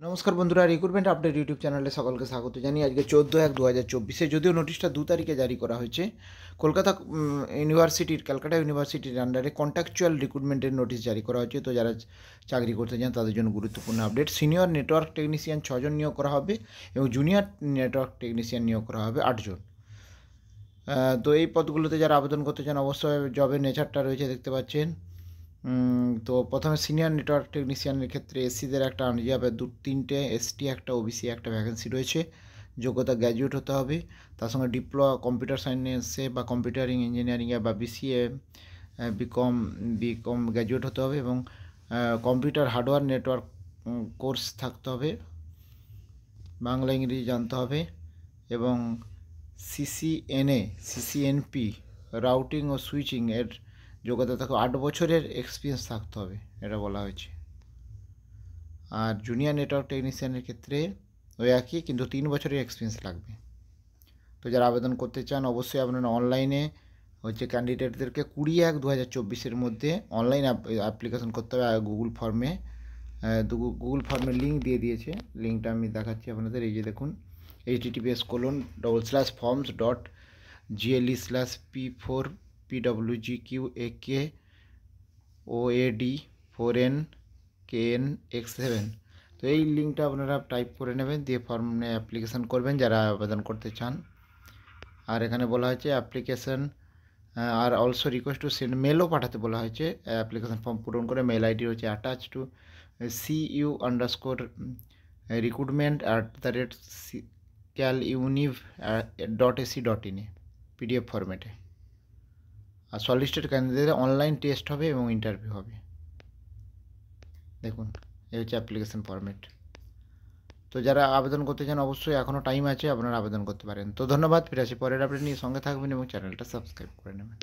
নমস্কার বন্ধুরা, recruitment update YouTube চ্যানেলে সকলকে স্বাগত জানিয়ে আজকে 14/1/2024 যদিও নোটিশটা 2 তারিখে জারি করা হয়েছে। কলকাতা ক্যালকাটা ইউনিভার্সিটির আন্ডারে কন্ট্রাকচুয়াল রিক্রুটমেন্টের নোটিশ জারি করা হয়েছে। তো যারা চাকরি করতে চান তাদের জন্য গুরুত্বপূর্ণ আপডেট। সিনিয়র নেটওয়ার্ক টেকনিশিয়ান 6 জন নিয়োগ করা হবে এবং জুনিয়র নেটওয়ার্ক টেকনিশিয়ান নিয়োগ করা হবে 8 জন। তো এই পদগুলোতে যারা আবেদন করতে চান অবশ্যই জবের নেচারটা রয়েছে দেখতে পাচ্ছেন। তো প্রথমে সিনিয়র নেটওয়ার্ক টেকনিশিয়ানের ক্ষেত্রে এসসিদের একটা রিজার্ভে 3টে, এসটি একটা, ওবিসি একটা ভ্যাকেন্সি রয়েছে। যোগ্যতা গ্র্যাজুয়েট হতে হবে, তার সঙ্গে ডিপ্লোমা কম্পিউটার সায়েন্সে বা কম্পিউটারিং ইঞ্জিনিয়ারিংয়ে বা বিসিএ বিকম গ্র্যাজুয়েট হতে হবে এবং কম্পিউটার হার্ডওয়্যার নেটওয়ার্ক কোর্স থাকতে হবে, বাংলা ইংরেজি জানতে হবে এবং সিসিএনপি রাউটিং ও সুইচিং এর যোগ্যতা থাকবে, 8 বছরের এক্সপিরিয়েন্স থাকতে হবে এটা বলা হয়েছে। আর জুনিয়র নেটওয়ার্ক টেকনিশিয়ানের ক্ষেত্রে ওই একই, কিন্তু 3 বছরের এক্সপিরিয়েন্স লাগবে। তো যারা আবেদন করতে চান অবশ্যই আপনারা অনলাইনে ক্যান্ডিডেটদেরকে 20/1/2024 মধ্যে অনলাইন অ্যাপ্লিকেশন করতে হবে গুগল ফর্মে। গুগল ফর্মের লিঙ্ক দিয়ে দিয়েছে, লিঙ্কটা আমি দেখাচ্ছি আপনাদের। এই যে দেখুন, https://forms.glis+p4pwgqak4n4nx7। তো এই লিঙ্কটা আপনারা টাইপ করে নেবেন, দিয়ে ফর্মে অ্যাপ্লিকেশান করবেন যারা আবেদন করতে চান। আর এখানে বলা হয়েছে অ্যাপ্লিকেশান আর অলসো রিকোয়েস্ট টু সেন্ড মেলও পাঠাতে বলা হয়েছে। অ্যাপ্লিকেশান ফর্ম পূরণ করে মেল আইডি হচ্ছে অ্যাটাচ টু cu_recruitment@caluniv.ac.in পিডিএফ ফরম্যাটে। আর সলিস্টেড ক্যান্ডিডেটদের অনলাইন টেস্ট হবে এবং ইন্টারভিউ হবে। দেখুন, এই হচ্ছে অ্যাপ্লিকেশান ফরম্যাট। তো যারা আবেদন করতে চান অবশ্যই এখনও টাইম আছে, আপনারা আবেদন করতে পারেন। তো ধন্যবাদ, ফিরে আসি পরের আপডেট নিয়ে। সঙ্গে থাকবেন এবং চ্যানেলটা সাবস্ক্রাইব করে নেবেন।